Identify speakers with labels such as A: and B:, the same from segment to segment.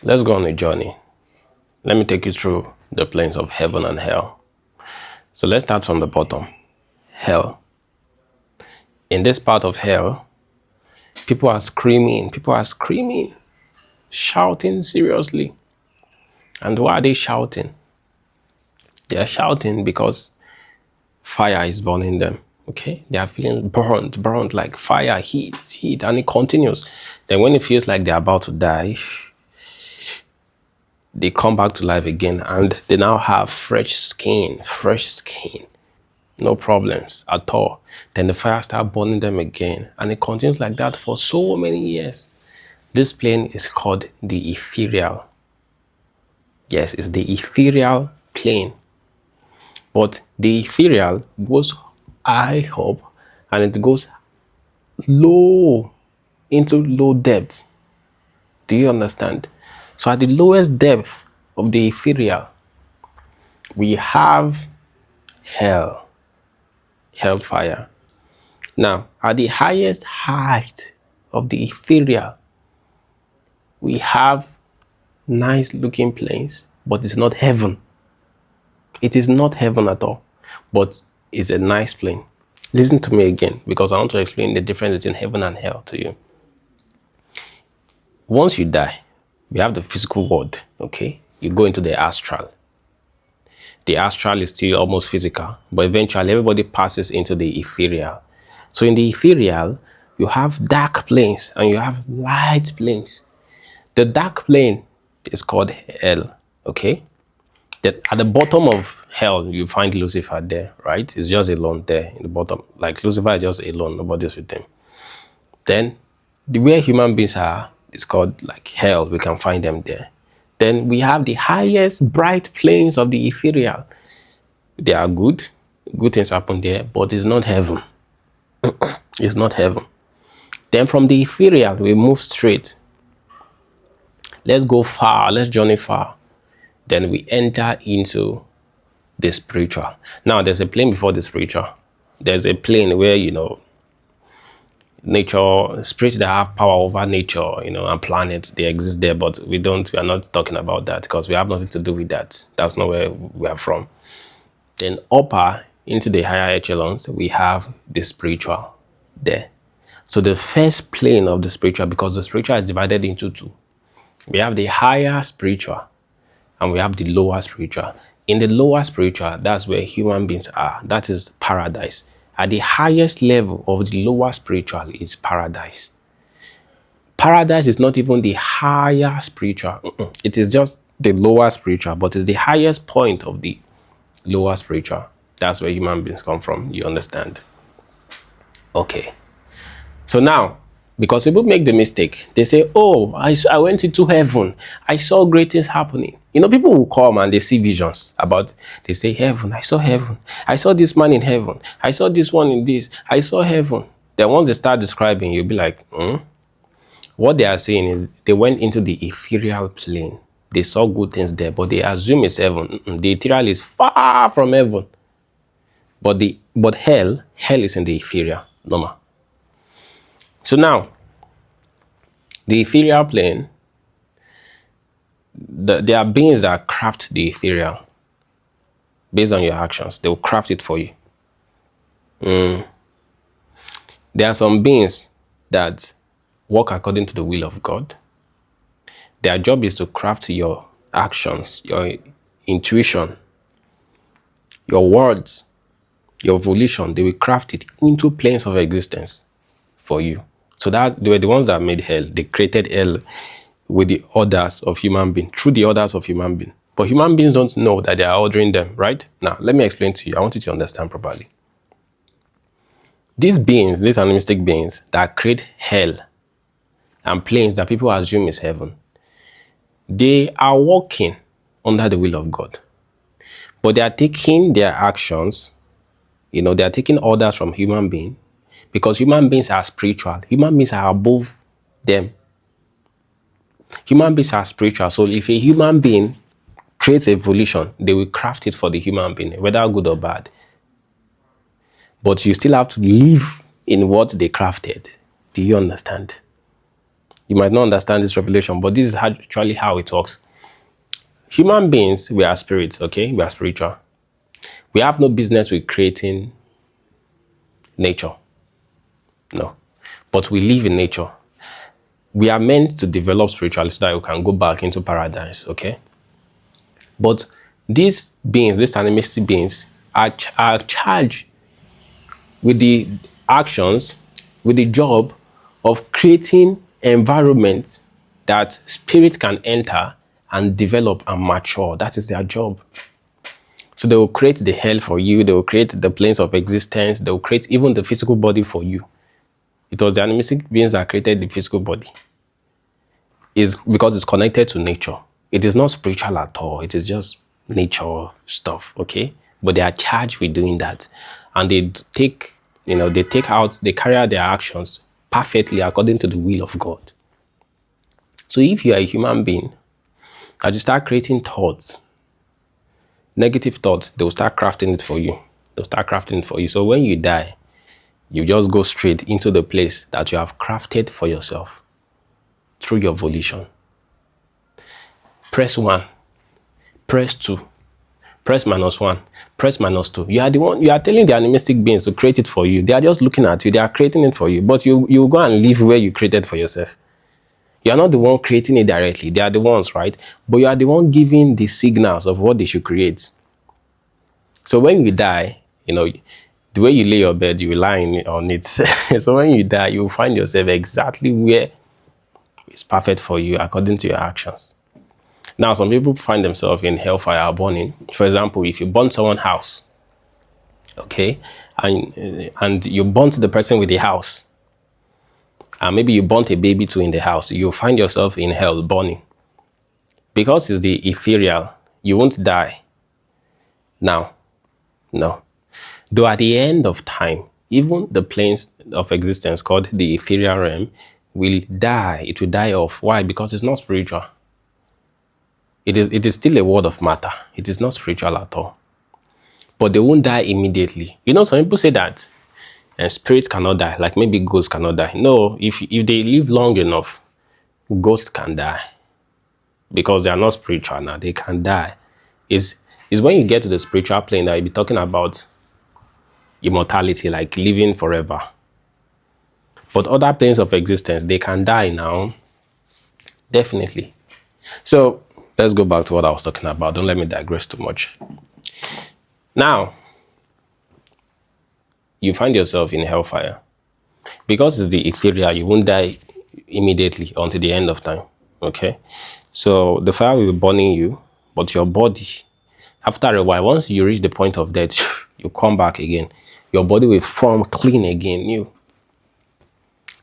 A: Let's go on a journey. Let me take you through the planes of heaven and hell. So let's start from the bottom. Hell. In this part of hell, people are screaming, shouting seriously. And why are they shouting? They are shouting because fire is burning them. Okay? They are feeling burnt like fire, heat, and it continues. Then when it feels like they're about to die, they come back to life again and they now have fresh skin, no problems at all. Then the fire starts burning them again and it continues like that for so many years. This plane is called the ethereal. Yes, it's the ethereal plane. But the ethereal goes high up and it goes low into low depth. Do you understand? So at the lowest depth of the ethereal, we have hellfire. Now, at the highest height of the ethereal, we have nice looking planes, but it's not heaven. It is not heaven at all, but it's a nice plane. Listen to me again, because I want to explain the difference between heaven and hell to you. Once you die, we have the physical world, okay? You go into the astral. The astral is still almost physical, but eventually everybody passes into the ethereal. So in the ethereal, you have dark planes and you have light planes. The dark plane is called hell, okay? At the bottom of hell, you find Lucifer there, right? It's just alone there in the bottom. Like Lucifer is just alone, nobody's with him. Then, where human beings are, it's called like hell. We can find them there. Then we have the highest bright planes of the ethereal. They are good. Good things happen there, but it's not heaven. It's not heaven. Then from the ethereal, we move straight. Let's go far. Let's journey far. Then we enter into the spiritual. Now, there's a plane before the spiritual. There's a plane where, nature, spirits that have power over nature, and planets, they exist there, but we are not talking about that because we have nothing to do with that. That's not where we are from. Then upper into the higher echelons, we have the spiritual there. So the first plane of the spiritual, because the spiritual is divided into two. We have the higher spiritual and we have the lower spiritual. In the lower spiritual, that's where human beings are. That is paradise. At the highest level of the lower spiritual is paradise. Paradise is not even the higher spiritual. It is just the lower spiritual, but it's the highest point of the lower spiritual. That's where human beings come from. You understand? Okay. So now, because people make the mistake, they say, oh, I went into heaven. I saw great things happening. People will come and they see visions they say, heaven, I saw this man in heaven. I saw this one in this. I saw heaven. Then once they start describing, you'll be like, What they are saying is they went into the ethereal plane. They saw good things there, but they assume it's heaven. The ethereal is far from heaven. But hell is in the ethereal, normal. So now, the ethereal plane, there are beings that craft the ethereal based on your actions. They will craft it for you. There are some beings that work according to the will of God. Their job is to craft your actions, your intuition, your words, your volition. They will craft it into planes of existence for you. So that they were the ones that made hell. They created hell with the orders of human beings, through the orders of human beings. But human beings don't know that they are ordering them, right? Now, let me explain to you. I want you to understand properly. These beings, these animistic beings that create hell and planes that people assume is heaven, they are walking under the will of God. But they are taking their actions, they are taking orders from human beings because human beings are spiritual. Human beings are above them. Human beings are spiritual. So if a human being creates a volition, they will craft it for the human being, whether good or bad. But you still have to live in what they crafted. Do you understand? You might not understand this revelation, but this is actually how it works. Human beings, we are spirits, okay? We are spiritual. We have no business with creating nature. No. But we live in nature. We are meant to develop spirituality so that we can go back into paradise, okay? But these beings, these animistic beings, are charged with the actions, with the job of creating environment that spirit can enter and develop and mature. That is their job. So they will create the hell for you. They will create the planes of existence. They will create even the physical body for you. It was the animistic beings that created the physical body. Is because it's connected to nature. It is not spiritual at all. It is just nature stuff, okay? But they are charged with doing that. And they take, they carry out their actions perfectly according to the will of God. So if you are a human being, as you start creating thoughts, negative thoughts, they will start crafting it for you. They'll start crafting it for you. So when you die, you just go straight into the place that you have crafted for yourself through your volition. Press 1, press 2, press -1, press -2. You are telling the animistic beings to create it for you. They are just looking at you. They are creating it for you. But you go and live where you created for yourself. You are not the one creating it directly. They are the ones, right? But you are the one giving the signals of what they should create. So when you die, the way you lay your bed, you will lie on it. So when you die, you will find yourself exactly where it's perfect for you according to your actions. Now, some people find themselves in hellfire burning. For example, if you burn someone's house, okay, and you burnt the person with the house, and maybe you burnt a baby too in the house, you find yourself in hell burning. Because it's the ethereal, you won't die. Now, no. Though at the end of time, even the planes of existence called the ethereal realm will die. It will die off. Why? Because it's not spiritual. It is still a world of matter. It is not spiritual at all. But they won't die immediately. Some people say that spirits cannot die, like maybe ghosts cannot die. No, if they live long enough, ghosts can die. Because they are not spiritual now. They can die. Is when you get to the spiritual plane that you'll be talking about immortality, like living forever. But other planes of existence, they can die now. Definitely. So let's go back to what I was talking about. Don't let me digress too much. Now, you find yourself in hellfire. Because it's the ethereal, you won't die immediately until the end of time. Okay? So the fire will be burning you, but your body, after a while, once you reach the point of death, you come back again. Your body will form clean again, new.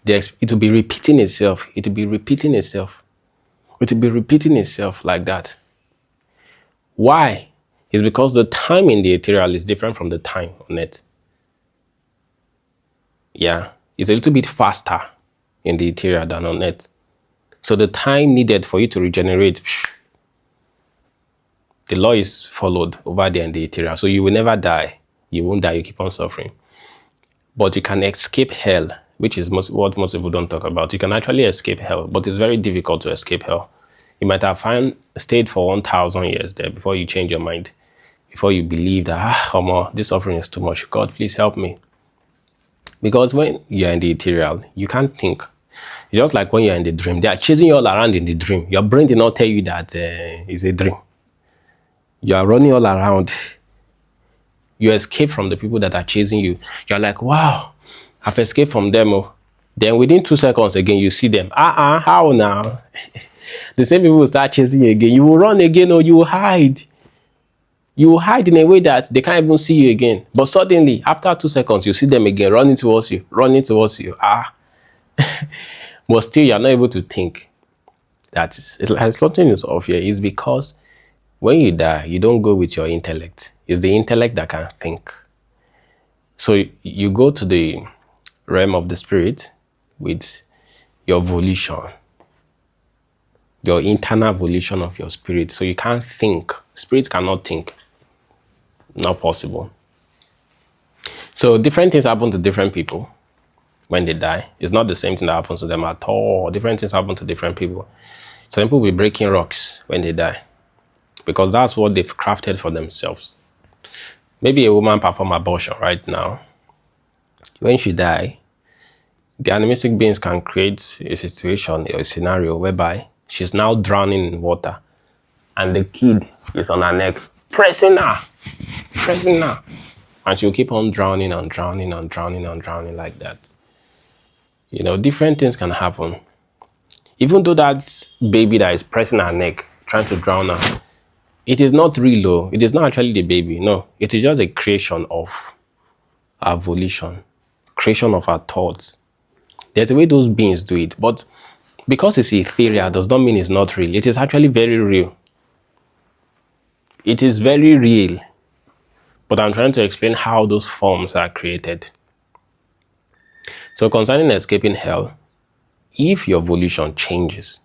A: It will be repeating itself. It will be repeating itself. It will be repeating itself like that. Why? It's because the time in the ethereal is different from the time on earth. Yeah, it's a little bit faster in the ethereal than on earth. So the time needed for you to regenerate, the law is followed over there in the ethereal. So you will never die. You won't die. You keep on suffering. But you can escape hell, which is what most people don't talk about. You can actually escape hell, but it's very difficult to escape hell. You might have stayed for 1,000 years there before you change your mind, before you believe that, this suffering is too much. God, please help me. Because when you're in the ethereal, you can't think. It's just like when you're in the dream. They are chasing you all around in the dream. Your brain did not tell you that it's a dream. You are running all around. You escape from the people that are chasing you. You're like, wow, I've escaped from them. Oh. Then within 2 seconds again, you see them. How now? The same people will start chasing you again. You will run again or you will hide. You will hide in a way that they can't even see you again. But suddenly, after 2 seconds, you see them again running towards you. But still, you're not able to think. It's like something is off here. It's because when you die, you don't go with your intellect. It's the intellect that can think. So you go to the realm of the spirit with your volition, your internal volition of your spirit. So you can't think. Spirit cannot think. Not possible. So different things happen to different people. when they die. It's not the same thing that happens to them at all. Different things happen to different people. Some people will be breaking rocks when they die because that's what they've crafted for themselves. Maybe a woman perform abortion right now. When she die, the animistic beings can create a situation, a scenario whereby she's now drowning in water and the kid is on her neck, pressing her, and she'll keep on drowning and drowning and drowning and drowning like that. You know, different things can happen. Even though that baby that is pressing her neck, trying to drown her, it is not real though. It is not actually the baby. No, it is just a creation of our volition, creation of our thoughts. There's a way those beings do it, but because it's ethereal does not mean it's not real. It is actually very real. It is very real. But I'm trying to explain how those forms are created. So concerning escaping hell, if your volition changes,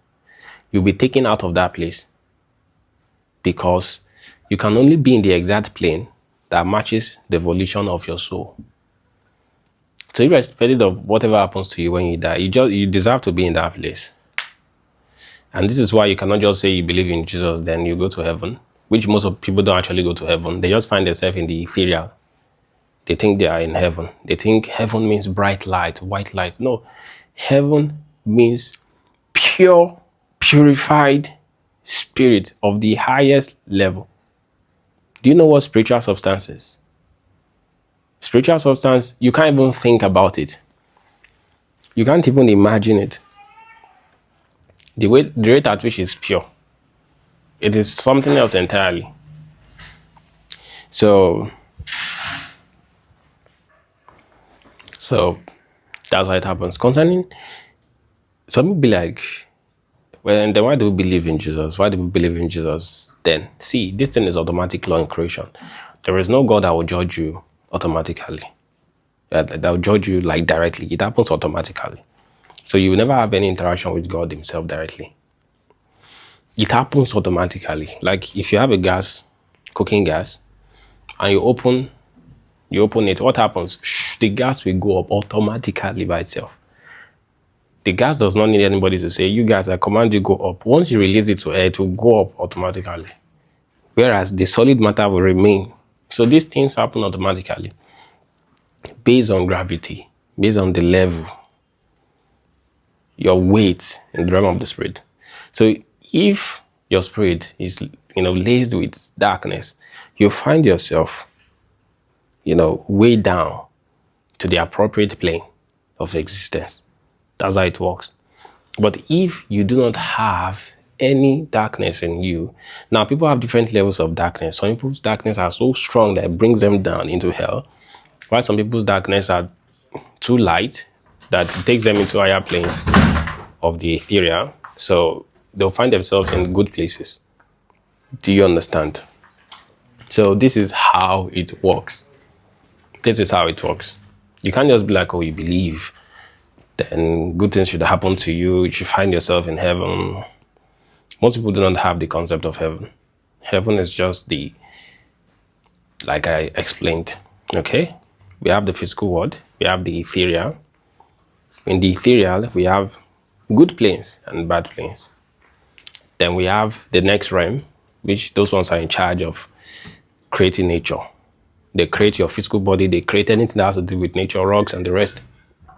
A: you'll be taken out of that place because you can only be in the exact plane that matches the volition of your soul. So irrespective of whatever happens to you when you die, you deserve to be in that place. And this is why you cannot just say you believe in Jesus, then you go to heaven, which most of people don't actually go to heaven. They just find themselves in the ethereal. They think they are in heaven. They think heaven means bright light, white light. No, heaven means pure, purified spirit of the highest level. Do you know what spiritual substance is? Spiritual substance, you can't even think about it. You can't even imagine it. The rate at which it's pure, it is something else entirely. So that's how it happens. Concerning, some people be like, well, then why do we believe in Jesus? Why do we believe in Jesus? Then, see, this thing is automatic law in creation. There is no God that will judge you automatically. That will judge you like directly. It happens automatically. So you will never have any interaction with God himself directly. It happens automatically. Like if you have a gas, cooking gas, and you open it, what happens? The gas will go up automatically by itself. The gas does not need anybody to say, you guys, I command you go up. Once you release it to air, it will go up automatically. Whereas the solid matter will remain. So these things happen automatically based on gravity, based on the level, your weight in the realm of the spirit. So if your spirit is, laced with darkness, you find yourself, way down to the appropriate plane of existence. That's how it works. But if you do not have any darkness in you, now people have different levels of darkness. Some people's darkness are so strong that it brings them down into hell, while some people's darkness are too light that it takes them into higher planes of the ethereal. So they'll find themselves in good places. Do you understand? So this is how it works. This is how it works. You can't just be like, oh, you believe, then good things should happen to you. You should find yourself in heaven. Most people do not have the concept of heaven. Heaven is just like I explained, okay? We have the physical world. We have the ethereal. In the ethereal, we have good planes and bad planes. Then we have the next realm, which those ones are in charge of creating nature. They create your physical body. They create anything that has to do with nature, rocks, and the rest.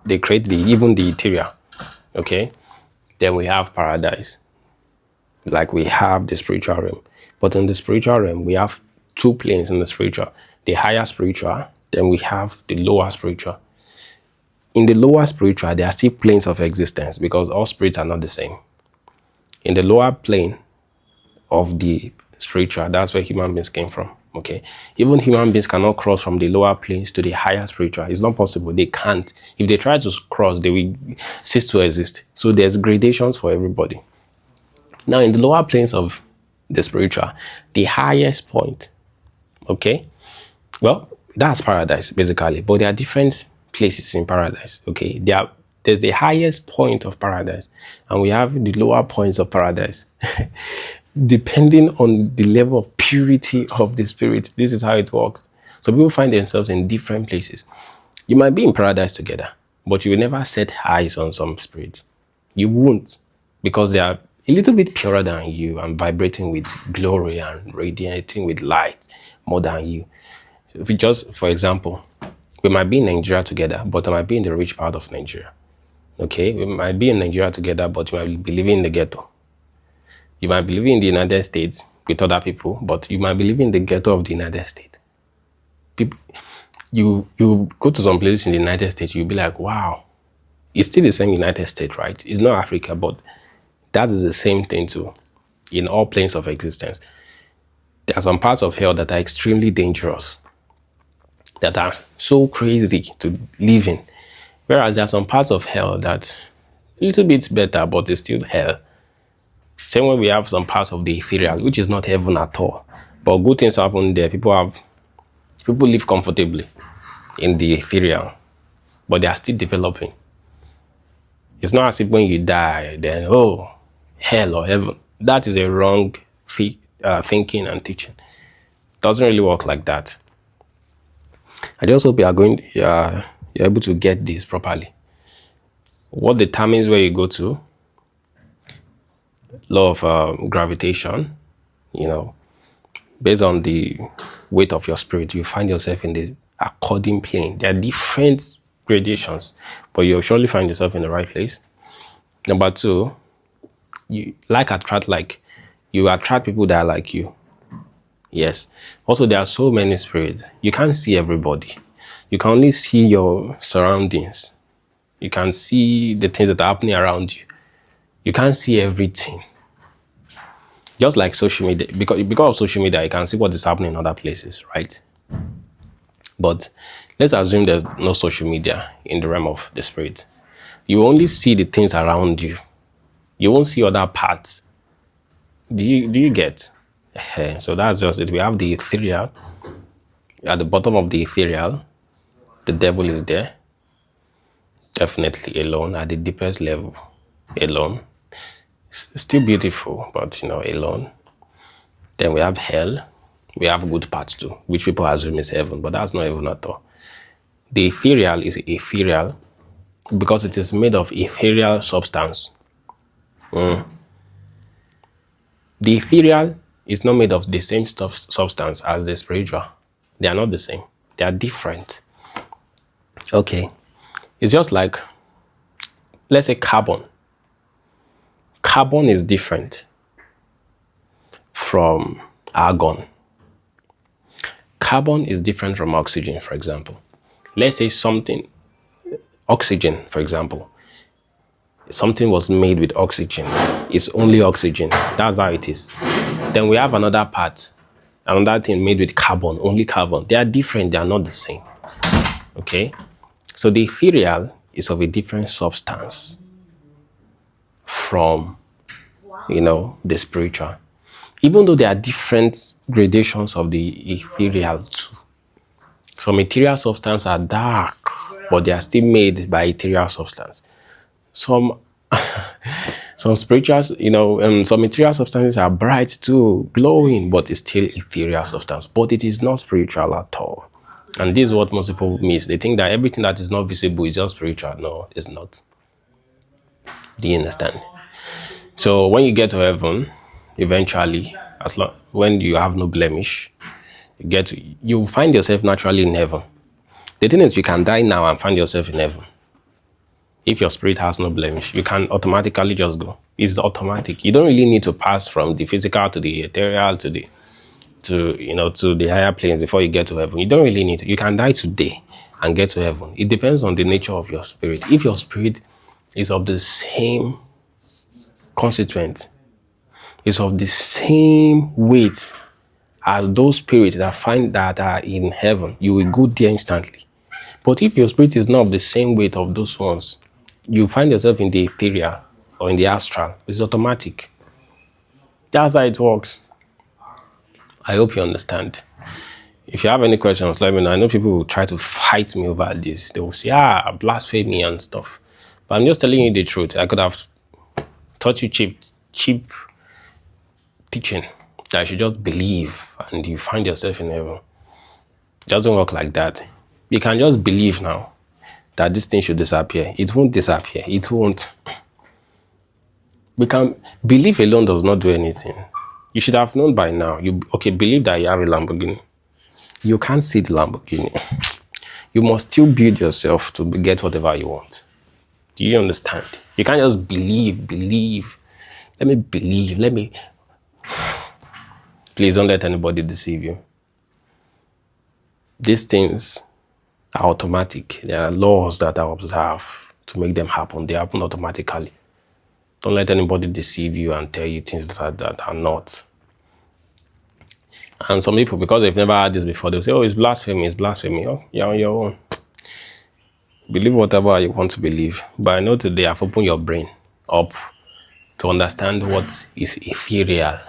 A: They create even the ethereal, okay? Then we have paradise. Like we have the spiritual realm. But in the spiritual realm, we have two planes in the spiritual. The higher spiritual, then we have the lower spiritual. In the lower spiritual, there are still planes of existence because all spirits are not the same. In the lower plane of the spiritual, that's where human beings came from, okay? Even human beings cannot cross from the lower planes to the higher spiritual. It's not possible. They can't. If they try to cross, they will cease to exist. So there's gradations for everybody. Now, in the lower planes of the spiritual, the highest point, okay? Well, that's paradise, basically. But there are different places in paradise, okay? There's the highest point of paradise, and we have the lower points of paradise. Depending on the level of purity of the spirit, this is how it works. So people find themselves in different places. You might be in paradise together. but you will never set eyes on some spirits. You won't, because they are a little bit purer than you and vibrating with glory and radiating with light more than you. If you just, for example, we might be in Nigeria together, but I might be in the rich part of Nigeria. Okay, we might be in Nigeria together, but you might be living in the ghetto. You might be living in the United States with other people, but you might be living in the ghetto of the United States. People, you go to some places in the United States, you'll be like, wow, it's still the same United States, right? It's not Africa, but that is the same thing too, in all planes of existence. There are some parts of hell that are extremely dangerous, that are so crazy to live in. Whereas there are some parts of hell that a little bit better, but it's still hell. Same way we have some parts of the ethereal, which is not heaven at all. But good things happen there. People live comfortably in the ethereal, but they are still developing. It's not as if when you die, then, oh, hell or heaven. That is a wrong thinking and teaching. It doesn't really work like that. I just hope you're able to get this properly. What determines where you go to? Law of gravitation, based on the weight of your spirit, you find yourself in the according plane. There are different gradations, but you'll surely find yourself in the right place. Number two, you attract like. You attract people that are like you. Yes. Also, there are so many spirits. You can't see everybody. You can only see your surroundings. You can see the things that are happening around you. You can't see everything. Just like social media, because of social media, you can see what is happening in other places, right? But let's assume there's no social media in the realm of the spirit. You only see the things around you. You won't see other parts. Do you get? So that's just it. We have the ethereal. At the bottom of the ethereal, the devil is there. Definitely alone, at the deepest level, alone. Still beautiful, but alone. Then we have hell. We have good parts too, which people assume is heaven, but that's not heaven at all. The ethereal is ethereal because it is made of ethereal substance. The ethereal is not made of the same substance as the spiritual. They are not the same. They are different. Okay. It's just like, let's say carbon. Carbon is different from argon. Carbon is different from oxygen, for example. Let's say oxygen, for example. Something was made with oxygen. It's only oxygen. That's how it is. Then we have another thing made with carbon, only carbon. They are different. They are not the same. Okay? So the ethereal is of a different substance from, the spiritual. Even though there are different gradations of the ethereal too. Some ethereal substances are dark, but they are still made by ethereal substance. Some spiritual, some material substances are bright too, glowing, but it's still ethereal substance. But it is not spiritual at all. And this is what most people miss. They think that everything that is not visible is just spiritual. No, it's not. Do you understand? So when you get to heaven, eventually, when you have no blemish, you find yourself naturally in heaven. The thing is, you can die now and find yourself in heaven. If your spirit has no blemish, you can automatically just go. It's automatic. You don't really need to pass from the physical to the ethereal to the higher planes before you get to heaven. You don't really need to. You can die today and get to heaven. It depends on the nature of your spirit. If your spirit is of the same constituent, is of the same weight as those spirits that are in heaven, you will go there instantly. But if your spirit is not of the same weight of those ones, you find yourself in the ethereal or in the astral. It's automatic. That's how it works. I hope you understand. If you have any questions, let me know. I know people will try to fight me over this. They will say, blasphemy and stuff. But I'm just telling you the truth. I could have taught you cheap teaching that you should just believe and you find yourself in heaven. It doesn't work like that. You can just believe now. that this thing should disappear. It won't disappear. It won't. We can belief alone does not do anything. You should have known by now. You believe that you have a Lamborghini. You can't see the Lamborghini. You must still build yourself to get whatever you want. Do you understand? You can't just believe. Let me believe. Please don't let anybody deceive you. These things are automatic. There are laws that are observed to make them happen. They happen automatically. Don't let anybody deceive you and tell you things that are not. And some people, because they've never had this before, they'll say, oh, it's blasphemy, it's blasphemy. Oh, you're on your own. Believe whatever you want to believe. But I know today I've opened your brain up to understand what is ethereal.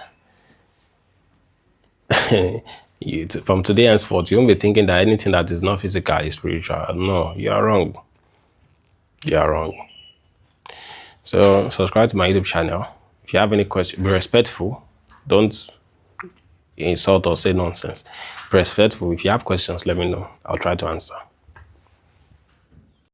A: From today henceforth, you won't be thinking that anything that is not physical is spiritual. No, you are wrong. You are wrong. So subscribe to my YouTube channel. If you have any questions, be respectful. Don't insult or say nonsense. Be respectful. If you have questions, let me know. I'll try to answer.